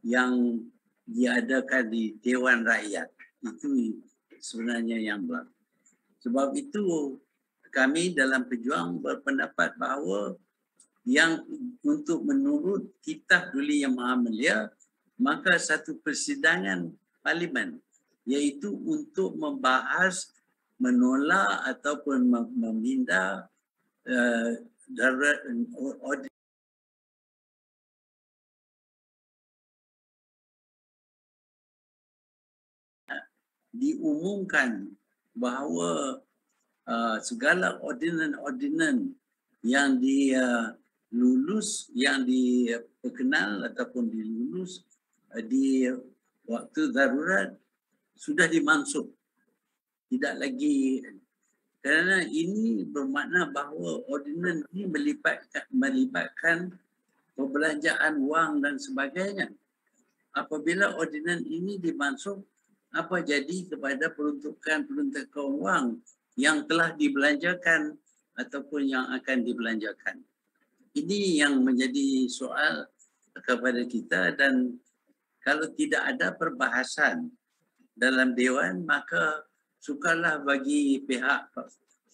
yang diadakan di Dewan Rakyat. Itu sebenarnya yang berlaku. Sebab itu kami dalam Pejuang berpendapat bahawa yang untuk menurut Kitab Duli Yang Maha Mulia, maka satu persidangan Parlimen, iaitu untuk membahas, menolak ataupun meminda darurat diumumkan bahawa segala ordinan-ordinan yang dilulus, yang diperkenal ataupun dilulus di waktu darurat sudah dimansub. Tidak lagi, kerana ini bermakna bahawa ordinan ini melibatkan perbelanjaan wang dan sebagainya. Apabila ordinan ini dimansub, apa jadi kepada peruntukan wang yang telah dibelanjakan ataupun yang akan dibelanjakan? Ini yang menjadi soal kepada kita, dan kalau tidak ada perbahasan dalam Dewan, maka sukarlah bagi pihak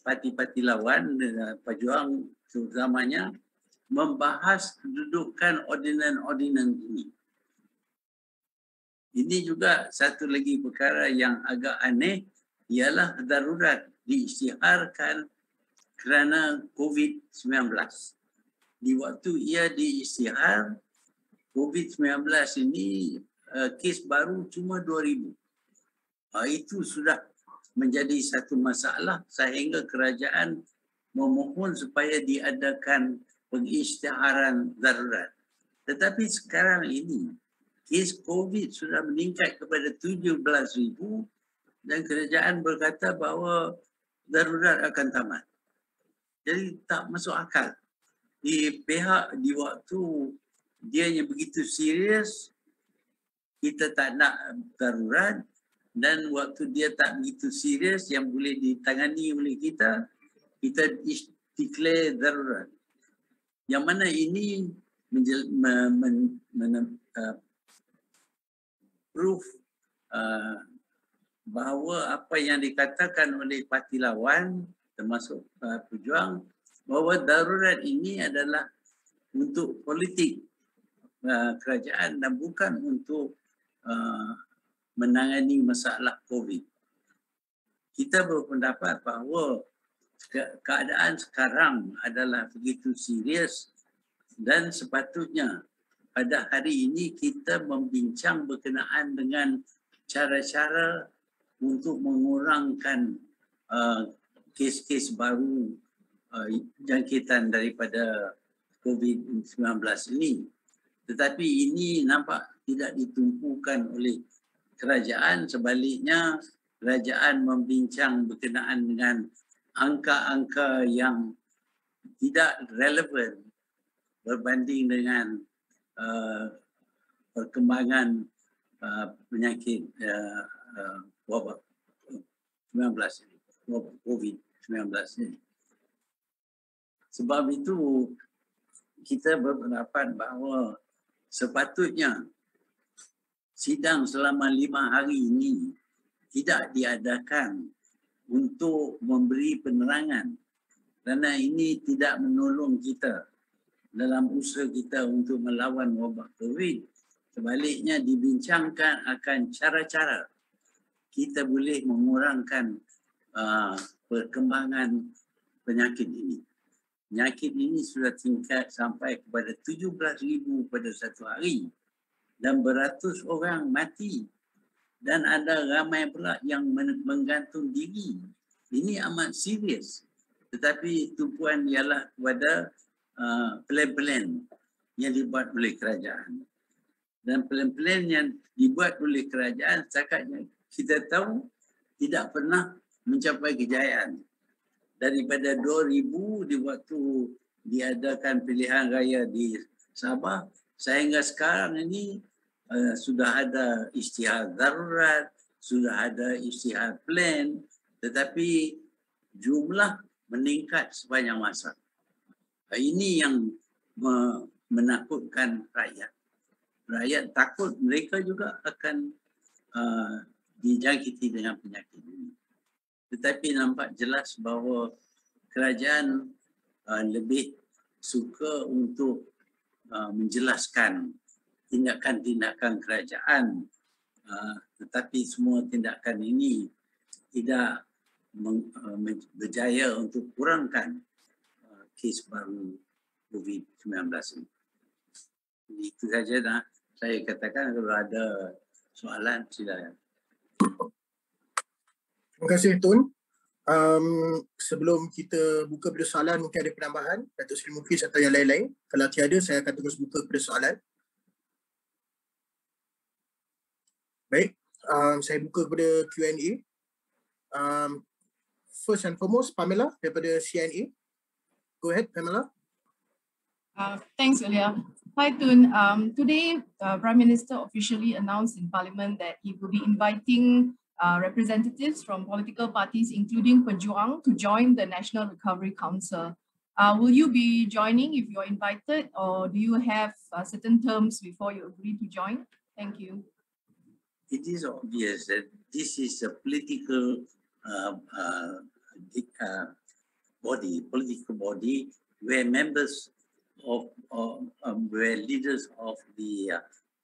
parti-parti lawan, Pejuang terutamanya, membahas kedudukan ordinan-ordinan ini. Ini juga satu lagi perkara yang agak aneh, ialah darurat diisytiharkan kerana COVID-19. Di waktu ia diisytihar, COVID-19 ini kes baru cuma 2,000. Itu sudah menjadi satu masalah sehingga kerajaan memohon supaya diadakan pengisytiharan darurat. Tetapi sekarang ini, kes COVID sudah meningkat kepada 17,000 dan kerajaan berkata bahawa darurat akan tamat. Jadi tak masuk akal. Di waktu dia yang begitu serius, kita tak nak darurat, dan waktu dia tak begitu serius yang boleh ditangani oleh kita declare darurat. Yang mana ini proof bahawa apa yang dikatakan oleh parti lawan, termasuk Pejuang, bahawa darurat ini adalah untuk politik kerajaan dan bukan untuk menangani masalah COVID. Kita berpendapat bahawa keadaan sekarang adalah begitu serius dan sepatutnya pada hari ini kita membincang berkenaan dengan cara-cara untuk mengurangkan kes-kes baru jangkitan daripada COVID-19 ini. Tetapi ini nampak tidak ditumpukan oleh kerajaan, sebaliknya kerajaan membincang berkenaan dengan angka-angka yang tidak relevan berbanding dengan perkembangan penyakit wabak 19 ini, COVID-19 ini. Sebab itu kita berpendapat bahawa sepatutnya sidang selama 5 hari ini tidak diadakan untuk memberi penerangan, kerana ini tidak menolong kita dalam usaha kita untuk melawan wabak COVID. Sebaliknya dibincangkan akan cara-cara kita boleh mengurangkan perkembangan penyakit ini. Penyakit ini sudah tingkat sampai kepada 17,000 pada satu hari. Dan beratus orang mati. Dan ada ramai pula yang menggantung diri. Ini amat serius. Tetapi tumpuan ialah kepada plan-plan yang dibuat oleh kerajaan. Dan plan-plan yang dibuat oleh kerajaan setakat kita tahu tidak pernah mencapai kejayaan. Daripada 2,000 di waktu diadakan pilihan raya di Sabah, sehingga sekarang ini sudah ada isytihar darurat, sudah ada isytihar plan, tetapi jumlah meningkat sepanjang masa. Ini yang menakutkan rakyat. rakyat takut mereka juga akan dijangkiti dengan penyakit ini. Tetapi nampak jelas bahawa kerajaan lebih suka untuk menjelaskan tindakan-tindakan kerajaan, tetapi semua tindakan ini tidak berjaya untuk kurangkan kes baru COVID-19 ini. Itu saja dah saya katakan. Kalau ada soalan, silakan. Terima kasih Tun. Sebelum kita buka pada soalan, mungkin ada penambahan Datuk Seri Mufis atau yang lain-lain. Kalau tiada, saya akan terus buka pada soalan. Baik, saya buka kepada Q&A. First and foremost, Pamela daripada CNA. Go ahead, Pamela. Thanks, Oleh. Hi, Tun. Today, Prime Minister officially announced in Parliament that he will be inviting representatives from political parties, including Pejuang, to join the National Recovery Council. Will you be joining if you're invited, or do you have certain terms before you agree to join? Thank you. It is obvious that this is a political body where members of where leaders of the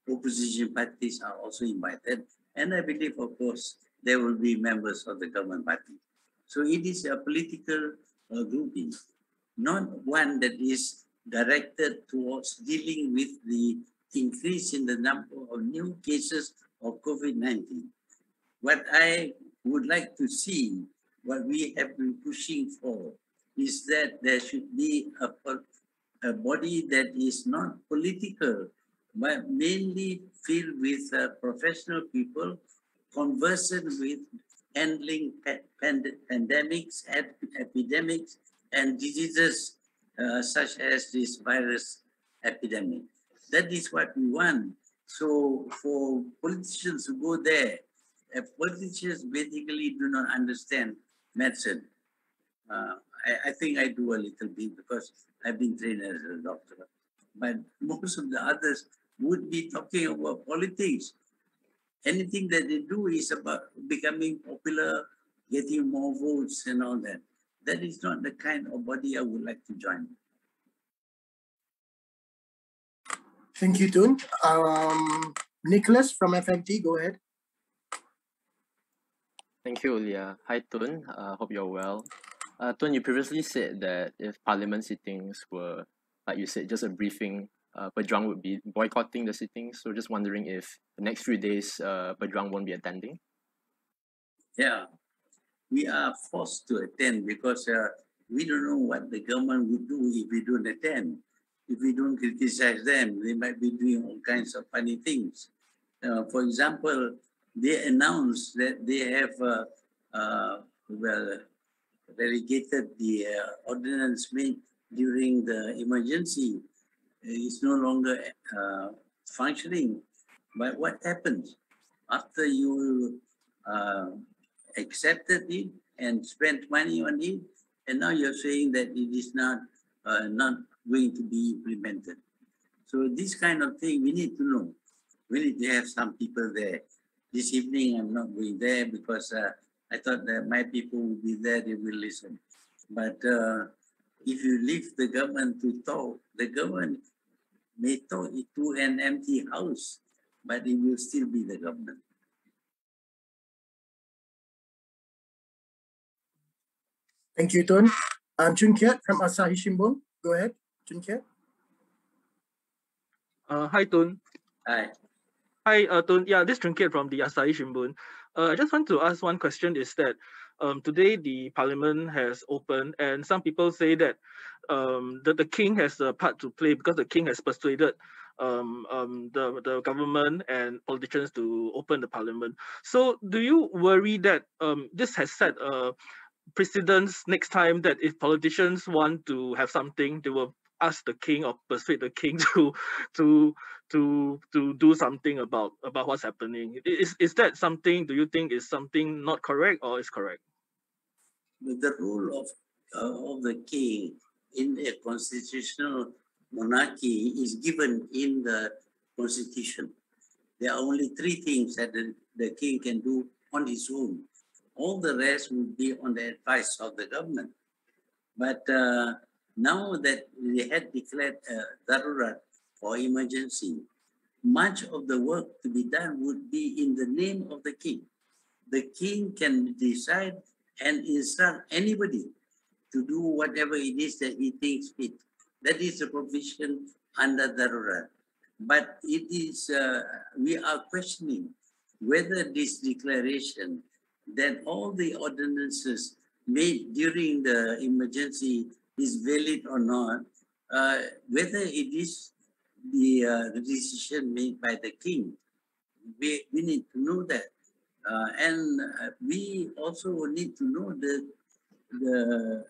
opposition parties are also invited, and I believe, of course, there will be members of the government party. So it is a political grouping, not one that is directed towards dealing with the increase in the number of new cases of COVID-19. What I would like to see, what we have been pushing for, is that there should be a body that is not political, but mainly filled with professional people conversant with handling pandemics, epidemics, and diseases such as this virus epidemic. That is what we want. So for politicians to go there, politicians basically do not understand medicine. I think I do a little bit because I've been trained as a doctor. But most of the others would be talking about politics. Anything that they do is about becoming popular, getting more votes and all that. That is not the kind of body I would like to join. Thank you, Tun. Nicholas from FMT, go ahead. Thank you, Oleh. Hi, Tun. Hope you're well. Tun, you previously said that if Parliament sittings were, like you said, just a briefing, Pejuang would be boycotting the sittings. So just wondering if the next few days, Pejuang won't be attending? Yeah, we are forced to attend because we don't know what the government would do if we don't attend. If we don't criticize them, they might be doing all kinds of funny things. For example, they announced that they have relegated the ordinance made during the emergency. It's no longer functioning. But what happens after you accepted it and spent money on it, and now you're saying that it is not going to be implemented? So this kind of thing we need to know. We need to have some people there. This evening I'm not going there because I thought that my people will be there, they will listen. But if you leave the government to talk, the government may talk to an empty house, but it will still be the government. Thank you, Tun. Chun Kiat from Asahi Shimbun. Go ahead, Chun Kiat. Hi, Tun. Hi. Hi, Tun. Yeah, this is Chun Kiat from the Asahi Shimbun. I just want to ask one question is that today the Parliament has opened and some people say that the king has a part to play because the king has persuaded the government and politicians to open the Parliament. So do you worry that this has set a precedence next time that if politicians want to have something, they will ask the king or persuade the king to do something about what's happening? Is that something, do you think is something not correct or is correct? The role of the king in a constitutional monarchy is given in the constitution. There are only 3 things that the king can do on his own. All the rest would be on the advice of the government. But now that they had declared darurat or emergency, much of the work to be done would be in the name of the king. The king can decide and instruct anybody to do whatever it is that he thinks fit. That is the provision under darurat. But it is, we are questioning whether this declaration that all the ordinances made during the emergency is valid or not, whether it is the decision made by the king. We need to know that. And we also need to know the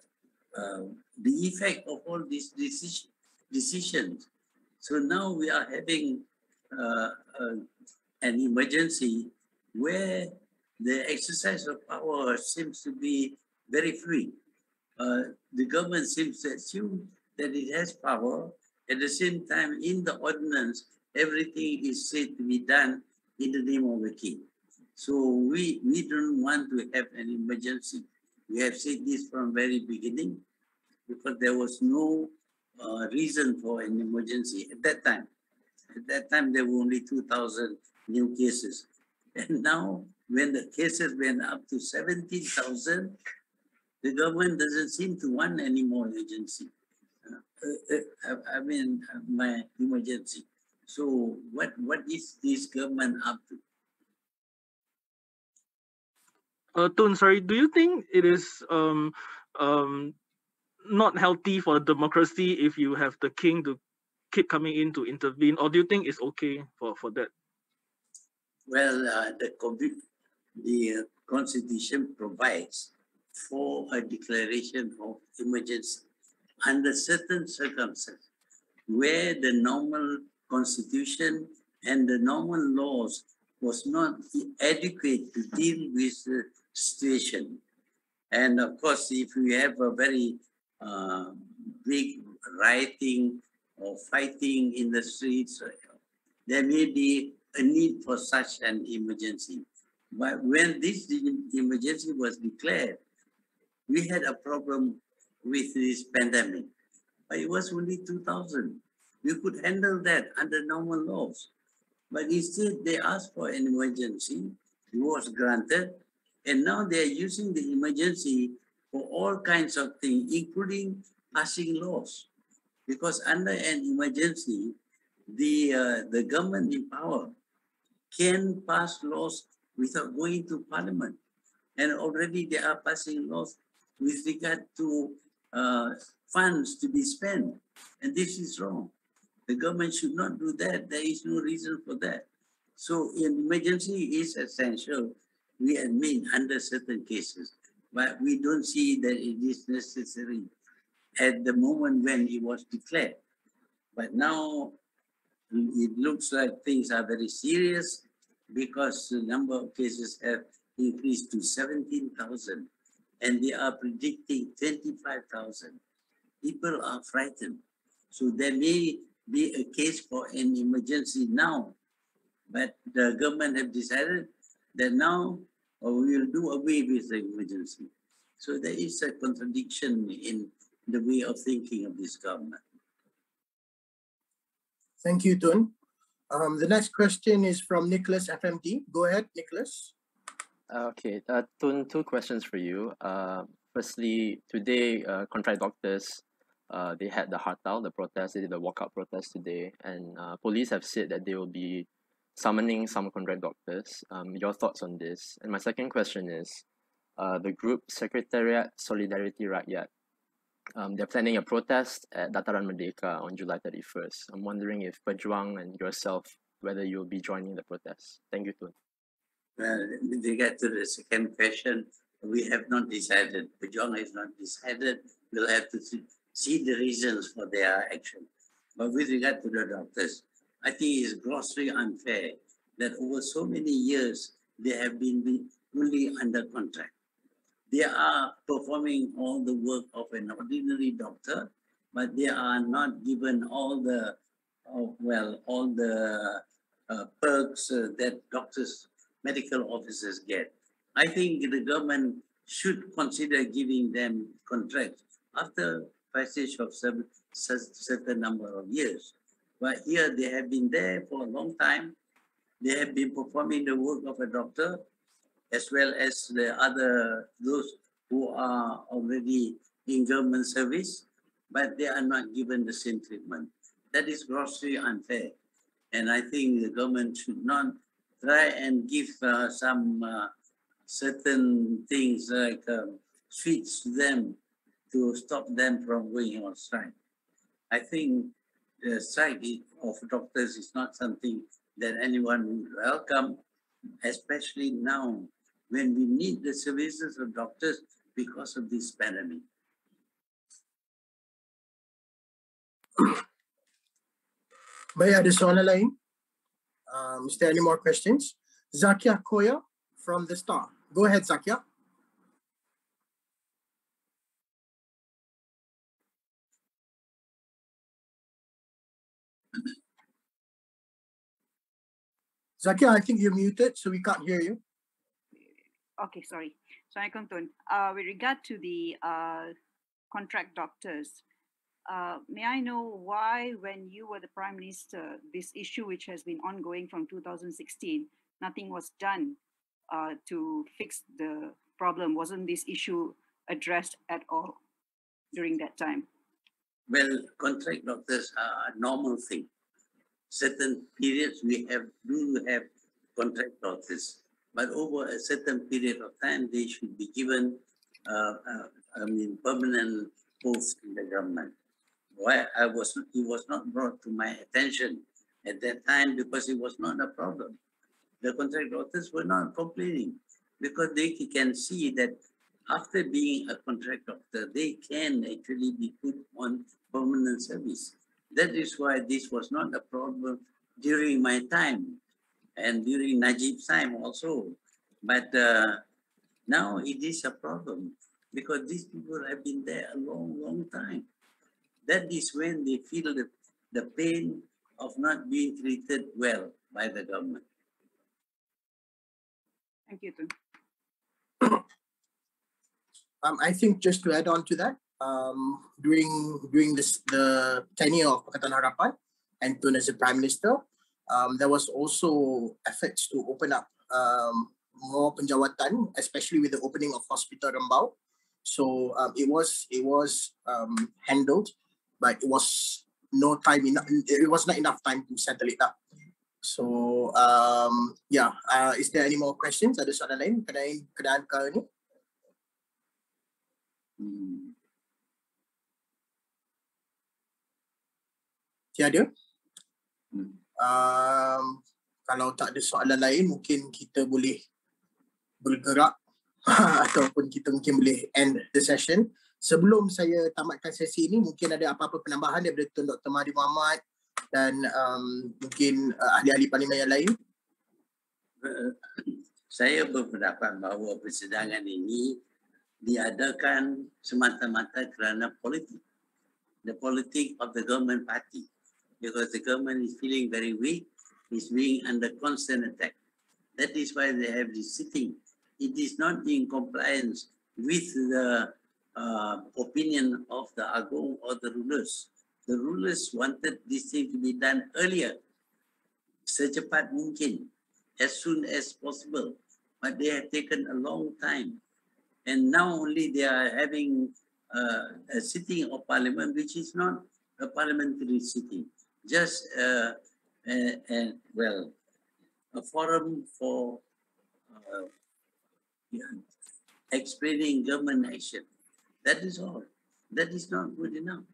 effect of all these decisions. So now we are having an emergency where the exercise of power seems to be very free. The government seems to assume that it has power. At the same time, in the ordinance, everything is said to be done in the name of the king. So we don't want to have an emergency. We have said this from very beginning because there was no reason for an emergency at that time. At that time, there were only 2,000 new cases. And now, when the cases went up to 17,000, the government doesn't seem to want any more emergency. I mean, my emergency. So what is this government up to? Tun, sorry, do you think it is not healthy for democracy if you have the king to keep coming in to intervene, or do you think it's okay for that? Well, the constitution provides for a declaration of emergency under certain circumstances where the normal constitution and the normal laws was not adequate to deal with the situation. And of course, if we have a very big rioting or fighting in the streets, there may be a need for such an emergency. But when this emergency was declared, we had a problem with this pandemic. But it was only 2,000. We could handle that under normal laws. But instead, they asked for an emergency. It was granted. And now they are using the emergency for all kinds of things, including passing laws. Because under an emergency, the government in power can pass laws without going to Parliament. And already they are passing laws with regard to funds to be spent. And this is wrong. The government should not do that. There is no reason for that. So an emergency is essential, we admit, under certain cases. But we don't see that it is necessary at the moment when it was declared. But now it looks like things are very serious because the number of cases have increased to 17,000 and they are predicting 25,000. People are frightened. So there may be a case for an emergency now, but the government have decided that now we will do away with the emergency. So there is a contradiction in the way of thinking of this government. Thank you, Tun. The next question is from Nicholas FMD. Go ahead, Nicholas. Okay, Tun, 2 questions for you. Firstly, today, contract doctors, they had the hartal, the protest, they did the walkout protest today, and police have said that they will be summoning some contract doctors. Your thoughts on this? And my second question is, the group Secretariat Solidarity Rakyat, they're planning a protest at Dataran Merdeka on July 31st. I'm wondering if Pejuang and yourself, whether you'll be joining the protest. Thank you, Tun. With regard to the second question, we have not decided. Pejuang has not decided. We'll have to see the reasons for their action. But with regard to the doctors, I think it's grossly unfair that over so many years, they have been only under contract. They are performing all the work of an ordinary doctor, but they are not given all the well, all the perks that doctors, medical officers get. I think the government should consider giving them contracts after passage of certain number of years. But here they have been there for a long time. They have been performing the work of a doctor as well as those who are already in government service, but they are not given the same treatment. That is grossly unfair. And I think the government should not try and give some certain things like sweets to them to stop them from going on strike. I think the strike of doctors is not something that anyone would welcome, especially now when we need the services of doctors because of this pandemic. Baik, ada soalan lain? Is there any more questions? Zakia Koya from The Star. Go ahead, Zakia. Zakia, I think you're muted, so we can't hear you. Okay, sorry. Assalamualaikum, Tun. With regard to the contract doctors, may I know why, when you were the Prime Minister, this issue which has been ongoing from 2016, nothing was done to fix the problem? Wasn't this issue addressed at all during that time? Well, contract doctors are a normal thing. Certain periods we do have contract doctors, but over a certain period of time, they should be given permanent posts in the government. Why it was not brought to my attention at that time because it was not a problem. The contract doctors were not complaining because they can see that after being a contract doctor, they can actually be put on permanent service. That is why this was not a problem during my time and during Najib's time also. But now it is a problem because these people have been there a long, long time. That is when they feel the pain of not being treated well by the government. Thank you, Tun. I think just to add on to that, during the tenure of Pakatan Harapan and Tun as the Prime Minister, there was also efforts to open up more penjawatan, especially with the opening of Hospital Rembau. So it was handled, but it was not enough time to settle it up. So is there any more questions? Ada soalan lain kenaan kali ini? Tiada? Kalau tak ada soalan lain, mungkin kita boleh bergerak ataupun kita mungkin boleh end the session. Sebelum saya tamatkan sesi ini, mungkin ada apa-apa penambahan daripada Tun Dr Mahathir Mohamad dan mungkin ahli-ahli parlimen yang lain? Saya berpendapat bahawa persidangan ini diadakan semata-mata kerana politik. The politics of the government party. Because the government is feeling very weak, is being under constant attack. That is why they have this sitting. It is not in compliance with the opinion of the Agong or the rulers. The rulers wanted this thing to be done earlier, secepat mungkin, as soon as possible. But they have taken a long time. And now only they are having a sitting of parliament, which is not a parliamentary sitting. Just a forum for explaining government action. That is all. That is not good enough.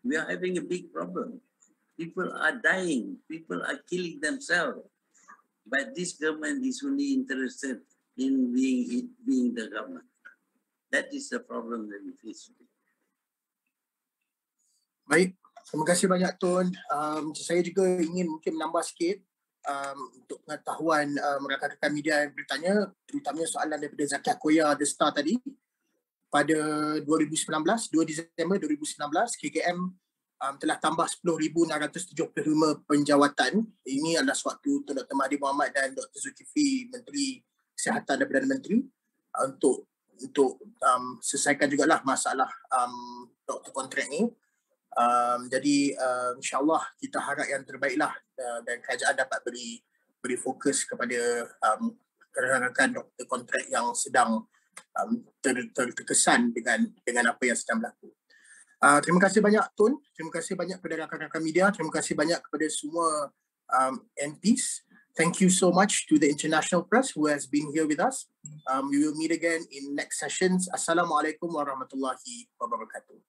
We are having a big problem. People are dying. People are killing themselves. But this government is only interested in being the government. That is the problem that we face today. Baik. Terima kasih banyak, Tun. Saya juga ingin mungkin menambah sikit untuk pengetahuan rakan-rakan media yang bertanya, terutamanya soalan daripada Zakia Koya The Star tadi. Pada 2 Disember 2019, KKM telah tambah 10,675 penjawatan. Ini adalah sewaktu Tun Dr Mahathir Mohamad dan Dr Zulkifli, Menteri Kesihatan dan Perdana Menteri, untuk selesaikan jugalah masalah doktor kontrak ni. Jadi insyaAllah kita harap yang terbaiklah dan kerajaan dapat beri fokus kepada rakan-rakan doktor kontrak yang sedang terkesan dengan apa yang sedang berlaku. Terima kasih banyak Tun, terima kasih banyak kepada rakan-rakan media, terima kasih banyak kepada semua MPs. Thank you so much to the international press who has been here with us. We will meet again in next sessions. Assalamualaikum warahmatullahi wabarakatuh.